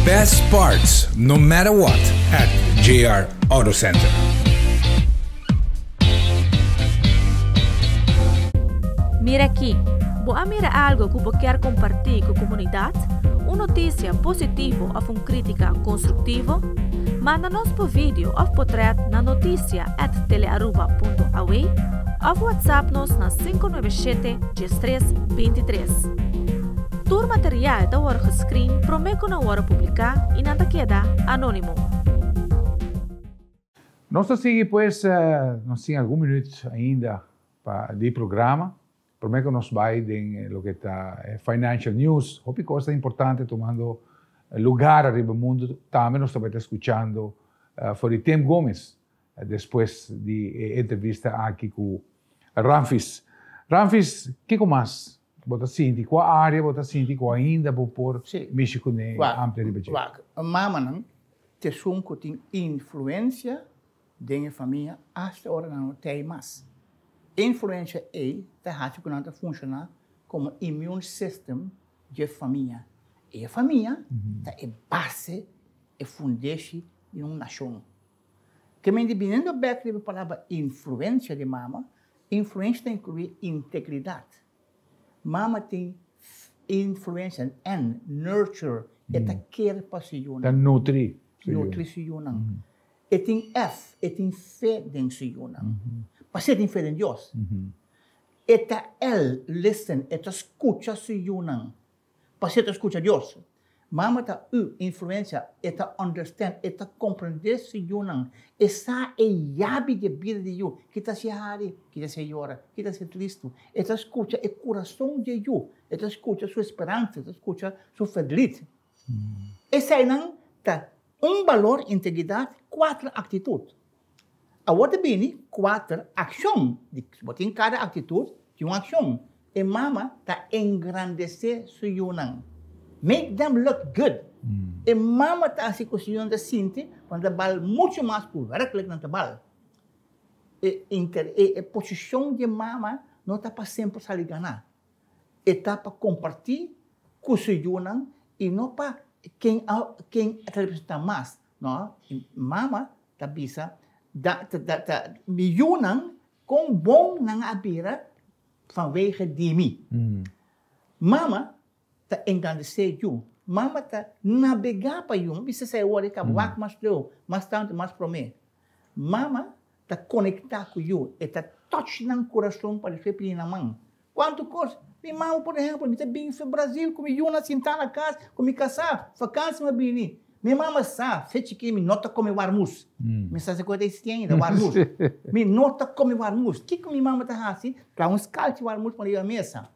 Best parts, no matter what, at JR Auto Center. Mira aqui, boa mira algo que você quer compartilhar com a comunidade? Uma notícia positiva ou uma crítica construtiva? Manda-nos por vídeo ou por thread na noticia@telearuba.aw ou WhatsApp-nos na 597-1323. Todo material da hora gescreen promete na hora publicar e nada queda anônimo. Nós seguimos, pues, nós temos alguns minutos ainda para o programa. Prometo que nós vamos em o que está Financial News, outra coisa importante, tomando lugar arriba do mundo. Também nós estamos escutando por Tim Gomes, depois de entrevista aqui com Ramfis. Ramfis, o que mais? Você sente qual área, você sente qual ainda vou pôr México na ampla liberdade? Mama não tem influência da minha família, até agora não tem mais. Influência está funcionar como immune system de família. E a família é base, é fundamento de uma nação. Que me dependendo da palavra influência de mama, Influência inclui integridade. Mama tem influência and nurture. Eta quer para se Dan unam. nutri. Nutri se unam. E tem F, e tem fé em se unam. Para ser tem fé em Deus. Eta L, listen, eta escucha se unam. Para ser escucha Deus. Mama ta U, influência, eta understand, eta compreender se unam. Essa é a chave de vida de you. Kita se hari, kita se llora, kita se triste. Eta escucha o coração de you. Eta escucha sua esperança, eta escucha sua fidelidade. Esse aí não tá valor, integridade, 4 atitudes. A outra bem, 4 ações. Botem cada atitude de uma ação. E mama tá engrandecer sua unam. Make them look good. E mama tá assim com o da sinte, quando bal muito mais por werkelijk não bal. E posição de mama não tá para sempre sair ganhar. E tá para compartilhar com o unam e não para quem representa mais. Não? Mama tá bisa me unam com bom na abira vanwege de mim. Mama ta engrandecer you. Mama ta navegar para you. Bisa saya wari ka wak mas leu, mas tanto mas prome. Mama ta conectar com you, e ta touch nang coração para ser na mão. Quanto coisa? Minha mãe, por exemplo, me bem no Brasil, com eu na sentar na casa, com me casar, vacância me bem. Minha mãe sabe, fez que me nota como eu armus. Me sabe coisa esse ainda, o armus. Me nota como eu armus. O que minha mãe tá assim? Para um escalte o armus para a mesa.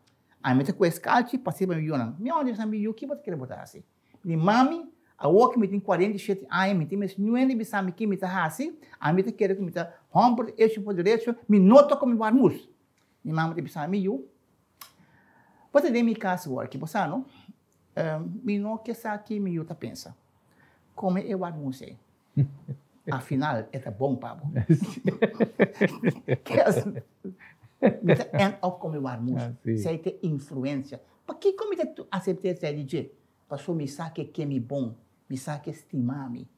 Aí me tá com escalte, passei para eu não. Minha onde está me que você quer botar assim? Minha mãe, a outra me tem 47 anos, me tem mas não é nem sabe que me tá assim. A me tá querendo que me tá romper esse por direito, me nota como eu armus. Minha mãe tem sabe eu. Pode ter me casa agora, que você não? Me não quer saber que me outra pensa. Como eu almocei. Afinal, é bom, Pablo. End up como eu almoço. Isso tem influência. Por que como eu aceitei essa ideia? Para me saber que é bom, me saber estimar-me.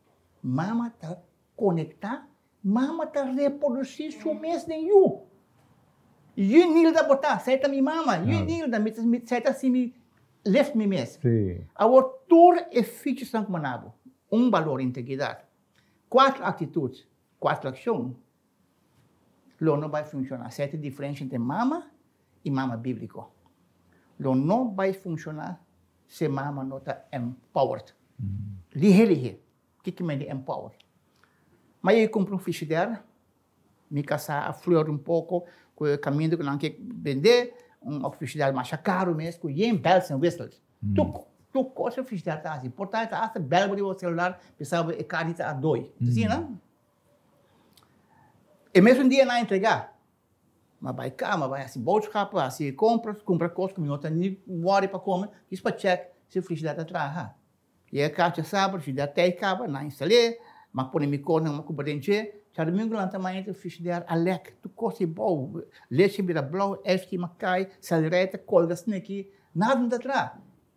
Mama tá conectar, mama tá reproduzir o mês de you. You nilda botar, certa minha mama, you nilda, certa assim me left me mes. A tour é feito sangue manabo. Valor, integridade. 4 atitudes, 4 ações. Lo não vai funcionar. Certa diferença entre mama e mama bíblico. Lo não vai funcionar se mama não está empowered. Lihe. O que é empowered? Mas eu comprei frigideira, me casar a flor pouco, com o caminho que não quer vender, frigideira mais caro mesmo, com bells and whistles. Tu coisa frigideira tá assim, portanto, hasta bel o celular, pensava que carne tá a 2. Assim, não? E mesmo dia não entregar. Mas vai cá, mas vai assim, boodschap, assim, compra coisas que não tem nem worry para comer, isso para check se a frigideira está atrás. E a caixa sabe, a frigideira tem cabo, não instalei, mas põe me corno, uma cobertura. Já domingo lá também a frigideira, alec, tu coisa boa, leite vira blau, que macai, salereta, colgas aqui, nada não está atrás.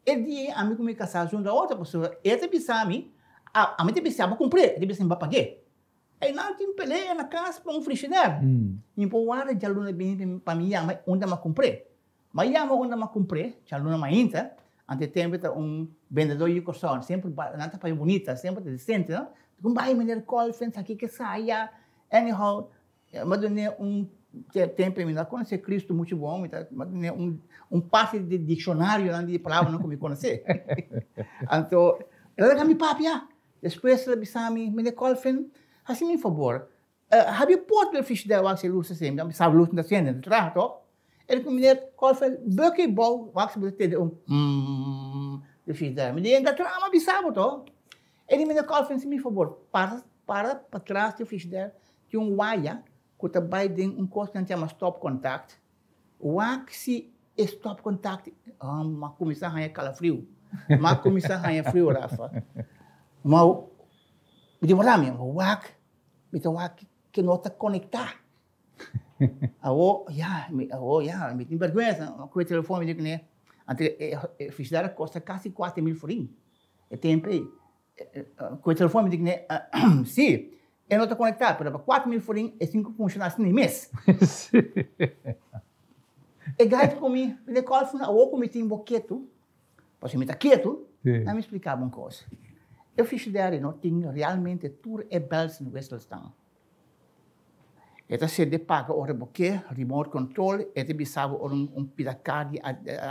E dia, amigo me casar junto a outra pessoa, ele bisami, a mim te bisama comprei, ele bisama paguei. Aí não tem peleia na casa para frigideira. E por hora já luna bem para mim, onde eu comprei. Mas onde eu comprei, já luna mais ainda, ante tempo vendedor de coração, sempre nada para bonita, sempre decente, não? Como vai me der colfens aqui que saia, anyhow, mas tempo me dá conhecer Cristo muito bom, mas parte de dicionário de palavras não me conhecer. Então, ela dá me papia. Depois ela me der colfen, assim me favor. Habe porto de frigideira wax luz assim, me sabe luz da cena, trato. Ele me der colfen, bucky ball wax me ter de frigideira. Me der da trama bisabo to. Ele me der colfen, se me favor, para trás de frigideira, de wire que também tem coisa que a gente chama stop contact. O se stop contact, mas começar a ganhar calafrio. Mas começar a ganhar frio, Rafa. Mas, de verdade mesmo, o wak que não está conectado. Me tem vergonha, com o telefone, me digo, né? A frigideira custa quase 4.000 florins. E tempo aí. Com o telefone, me digo, né? Sim. Eu não estou conectado, pero para 4 mil forinhos, é 5 funcionários nem mês. E gaito comigo, ele qual foi o comité em boqueto, pois me está quieto, não me explicava uma coisa. Eu fiz ideia, não tinha realmente tour e bells no Westelstan. Eta se de paga ora boquê, remote control, eta bisava pidacari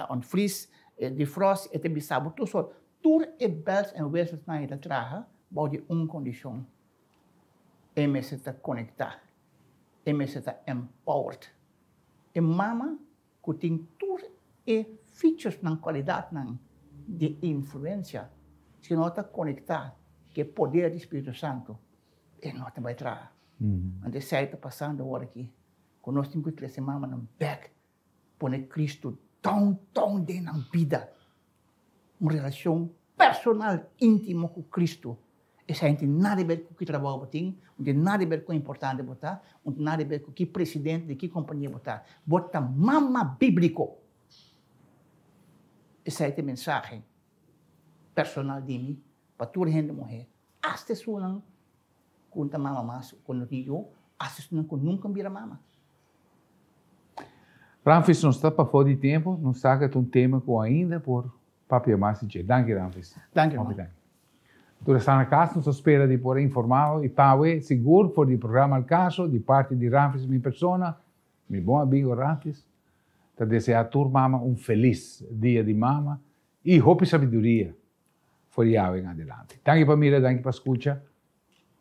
on fries, de frost, eta bisava tudo só. Tour e bells en Westelstan eta traga, boude condição. E me se está conectar. E me se está empowered. E mama, que tem tour e features na qualidade de influência, se não está conectado, que é poder do Espírito Santo, ele não vai trazer. Antes de está passando agora aqui, quando nós temos que crescer mama no back, pôr Cristo tão dentro da vida, uma relação personal, íntima com Cristo. Isso não tem nada a ver com o que trabalho botar, não tem nada a ver com o importante botar, não tem nada a ver com o que presidente de que companhia botar. Bota mama bíblico. Essa é a mensagem personal de mim, para toda a gente morrer. Hasta sua conta mama mas quando eu hasta sua nunca vira mama. Ramfis, não está para fora de tempo, não saca um tema com ainda por papel mais de Danke, Ramfis. Danke, irmão. Tu está na casa, nos espera de por informado e paue seguro por o programa Al Caso, de parte de Ramfis, minha persona, meu bom amigo Ramfis. Te desejar a tua mama feliz dia de mama e hope sabedoria por aí em adelante. Danke para mira, danke para escucha,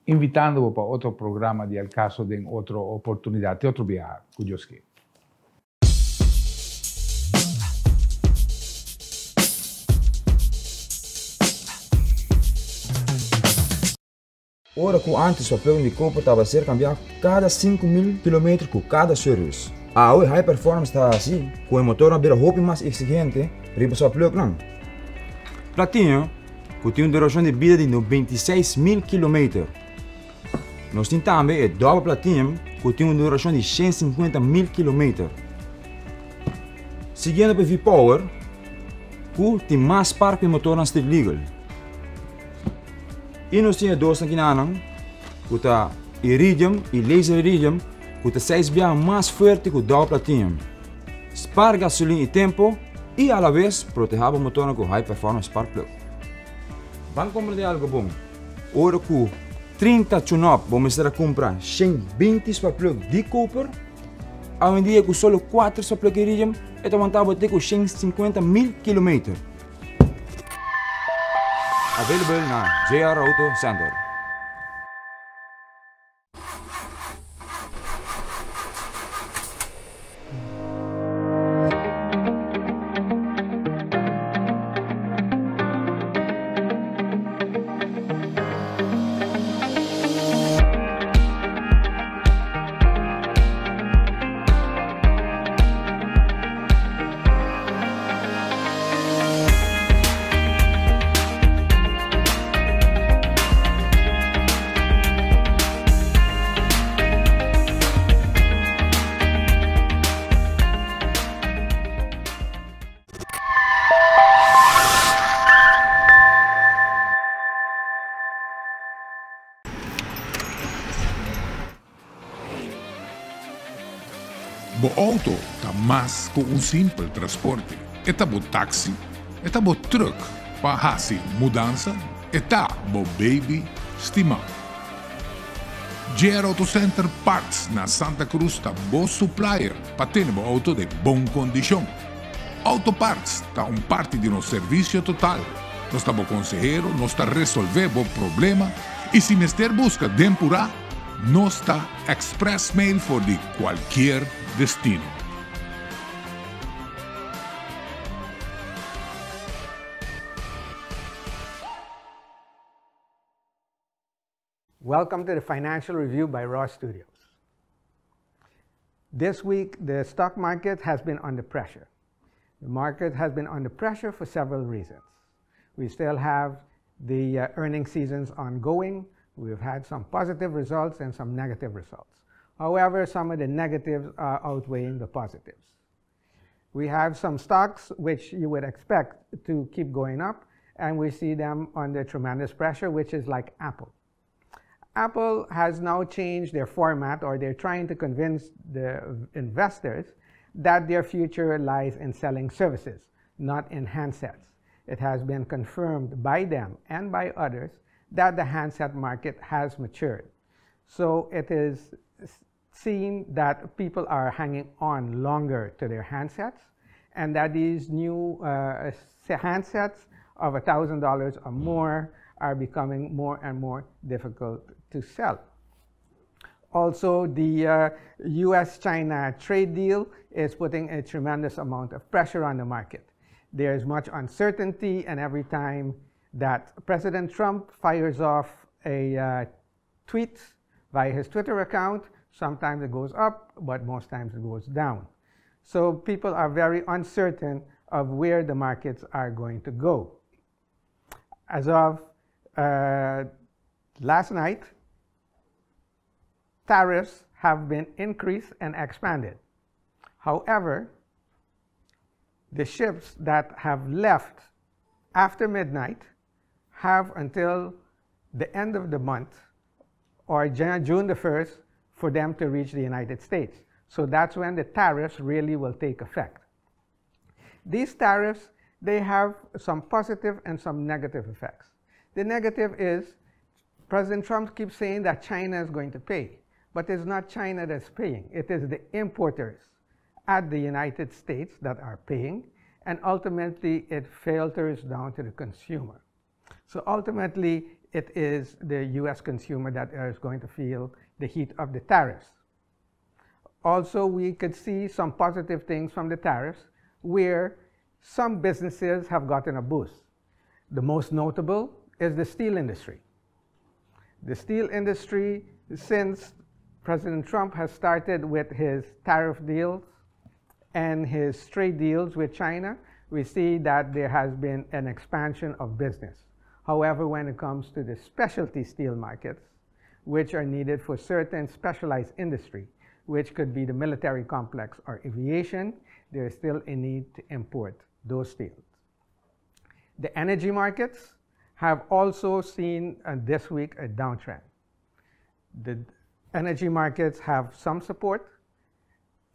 invitando-vos para outro programa de Al Caso, de outra oportunidade, outro viaje, que Deus quer. Ora que antes o papel de copa estava a ser cambiado cada 5.000 km com cada serviço. A High Performance está assim, com o motor a beira roupa mais exigente, para o papel não. Platinum, que tem uma duração de vida de 96.000 km. Nós temos também o Double Platinum, que tem uma duração de 150.000 km. Seguindo para o V-Power, que tem mais parque de motor na street legal. E nós temos dois aqui na Anang, que está Iridium e Laser Iridium, que está 6 vezes mais forte que o Double Platinum. Spar gasolina e tempo e, à vez, proteger o motor com High Performance Spark Plug. Vamos comprar algo bom. Ora que 30 tune-up vamos a comprar 120 Spark Plug de copper, hoje em dia com só 4 Spark Plug Iridium, estamos a ter com 150.000 km. Available na JR Auto Center. Bo auto está mais que simples transporte. Está bo táxi, está bo truck, para fazer mudança, está bo baby estimado. JR Auto Center Parts na Santa Cruz está bo supplier para ter bo auto de boa condição. Auto Parts está parte de nosso serviço total. Nós está bo consejero, nós está resolver bo problema e se mister busca dempurar, nós está express mail for de qualquer destino. Welcome to the Financial Review by Ross Studios. This week, the stock market has been under pressure. The market has been under pressure for several reasons. We still have the earnings seasons ongoing. We've had some positive results and some negative results. However, some of the negatives are outweighing the positives. We have some stocks which you would expect to keep going up, and we see them under tremendous pressure, which is like Apple. Apple has now changed their format, or they're trying to convince the investors that their future lies in selling services, not in handsets. It has been confirmed by them and by others that the handset market has matured. So it is seen that people are hanging on longer to their handsets, and that these new handsets of $1,000 or more are becoming more and more difficult to sell. Also, the US-China trade deal is putting a tremendous amount of pressure on the market. There is much uncertainty, and every time that President Trump fires off a tweet via his Twitter account, sometimes it goes up, but most times it goes down. So people are very uncertain of where the markets are going to go. As of last night, tariffs have been increased and expanded. However, the ships that have left after midnight have until the end of the month, or June the 1st, for them to reach the United States. So that's when the tariffs really will take effect. These tariffs, they have some positive and some negative effects. The negative is President Trump keeps saying that China is going to pay, but it's not China that's paying. It is the importers at the United States that are paying, and ultimately it filters down to the consumer. So ultimately, it is the US consumer that is going to feel the heat of the tariffs. Also, we could see some positive things from the tariffs where some businesses have gotten a boost. The most notable is the steel industry. The steel industry, since President Trump has started with his tariff deals and his trade deals with China, we see that there has been an expansion of business. However, when it comes to the specialty steel markets, which are needed for certain specialized industry, which could be the military complex or aviation, there is still a need to import those steels. The energy markets have also seen this week a downtrend. The energy markets have some support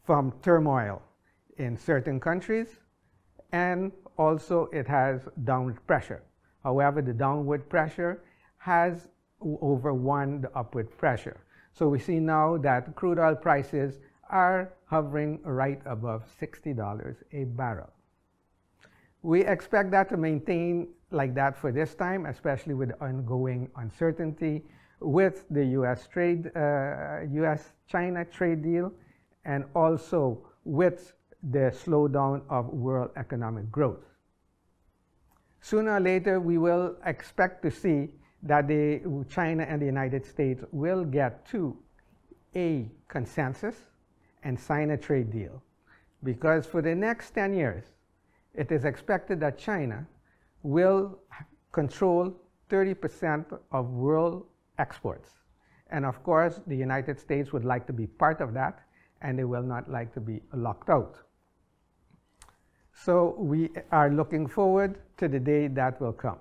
from turmoil in certain countries, and also it has downward pressure. However, the downward pressure has overwon the upward pressure. So we see now that crude oil prices are hovering right above $60 a barrel. We expect that to maintain like that for this time, especially with the ongoing uncertainty with the US-China trade deal, and also with the slowdown of world economic growth. Sooner or later, we will expect to see that China and the United States will get to a consensus and sign a trade deal. Because for the next 10 years, it is expected that China will control 30% of world exports. And of course, the United States would like to be part of that, and they will not like to be locked out. So we are looking forward to the day that will come.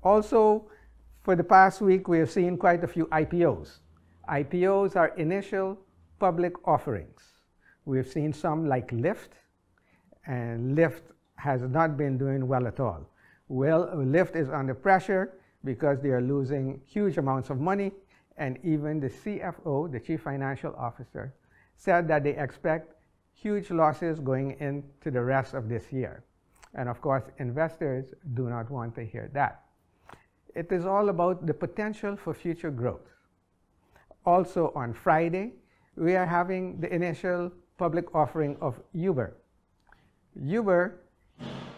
Also, for the past week, we have seen quite a few IPOs. IPOs are initial public offerings. We've seen some like Lyft, and Lyft has not been doing well at all. Well, Lyft is under pressure because they are losing huge amounts of money, and even the CFO, the Chief Financial Officer, said that they expect huge losses going into the rest of this year. And of course, investors do not want to hear that. It is all about the potential for future growth. Also on Friday, we are having the initial public offering of Uber. Uber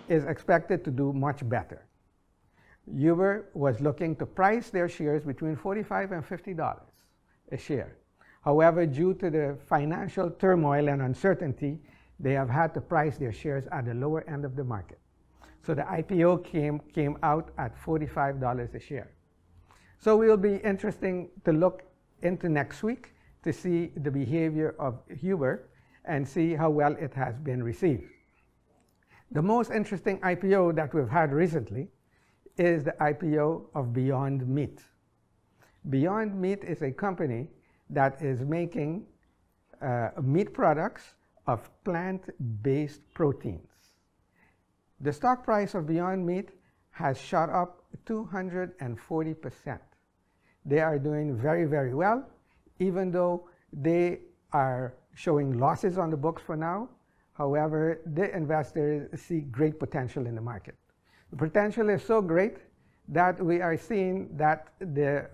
is expected to do much better. Uber was looking to price their shares between $45 and $50 a share. However, due to the financial turmoil and uncertainty, they have had to price their shares at the lower end of the market. So the IPO came out at $45 a share. So it will be interesting to look into next week to see the behavior of Uber and see how well it has been received. The most interesting IPO that we've had recently is the IPO of Beyond Meat. Beyond Meat is a company that is making meat products of plant-based proteins. The stock price of Beyond Meat has shot up 240%. They are doing very, very well, even though they are showing losses on the books for now. However, the investors see great potential in the market. The potential is so great that we are seeing that the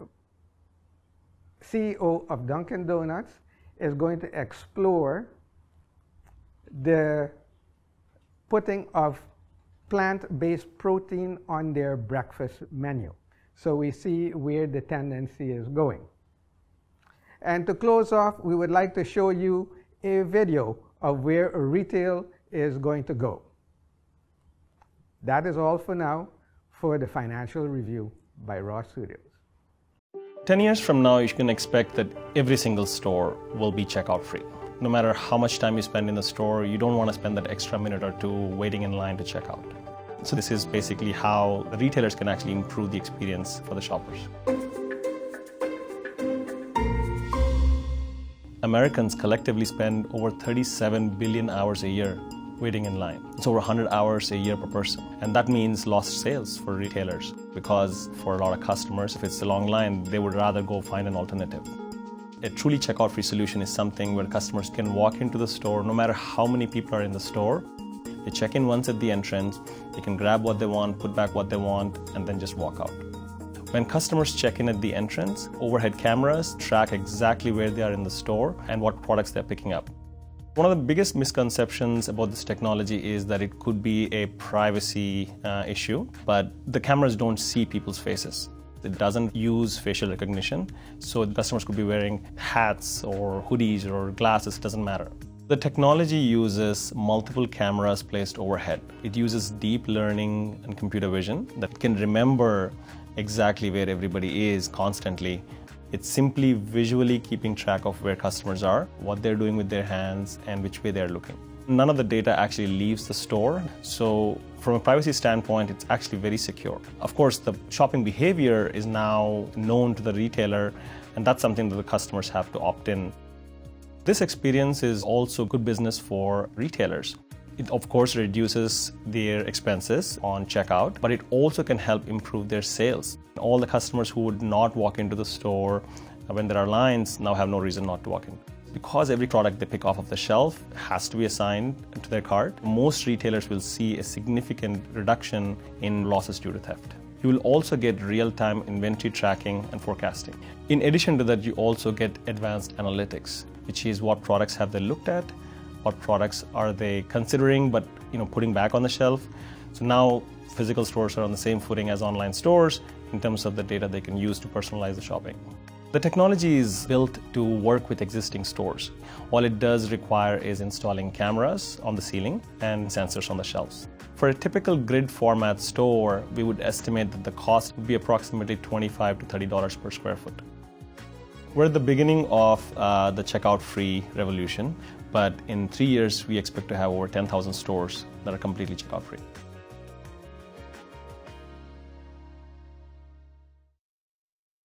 CEO of Dunkin' Donuts is going to explore the putting of plant-based protein on their breakfast menu. So we see where the tendency is going. And to close off, we would like to show you a video of where retail is going to go. That is all for now for the Financial Review by Raw Studios. 10 years from now, you can expect that every single store will be checkout free. No matter how much time you spend in the store, you don't want to spend that extra minute or two waiting in line to check out. So this is basically how the retailers can actually improve the experience for the shoppers. Americans collectively spend over 37 billion hours a year waiting in line. It's over 100 hours a year per person. And that means lost sales for retailers, because for a lot of customers, if it's a long line, they would rather go find an alternative. A truly checkout-free solution is something where customers can walk into the store, no matter how many people are in the store. They check in once at the entrance, they can grab what they want, put back what they want, and then just walk out. When customers check in at the entrance, overhead cameras track exactly where they are in the store and what products they're picking up. One of the biggest misconceptions about this technology is that it could be a privacy issue, but the cameras don't see people's faces. It doesn't use facial recognition, so the customers could be wearing hats or hoodies or glasses, it doesn't matter. The technology uses multiple cameras placed overhead. It uses deep learning and computer vision that can remember exactly where everybody is constantly. It's simply visually keeping track of where customers are, what they're doing with their hands, and which way they're looking. None of the data actually leaves the store, so from a privacy standpoint, it's actually very secure. Of course, the shopping behavior is now known to the retailer, and that's something that the customers have to opt in. This experience is also good business for retailers. It, of course, reduces their expenses on checkout, but it also can help improve their sales. All the customers who would not walk into the store when there are lines now have no reason not to walk in. Because every product they pick off of the shelf has to be assigned to their cart, most retailers will see a significant reduction in losses due to theft. You will also get real-time inventory tracking and forecasting. In addition to that, you also get advanced analytics, which is what products have they looked at, what products are they considering but putting back on the shelf. So now physical stores are on the same footing as online stores in terms of the data they can use to personalize the shopping. The technology is built to work with existing stores. All it does require is installing cameras on the ceiling and sensors on the shelves. For a typical grid format store, we would estimate that the cost would be approximately $25 to $30 per square foot. We're at the beginning of the checkout-free revolution, but in 3 years, we expect to have over 10,000 stores that are completely checkout-free.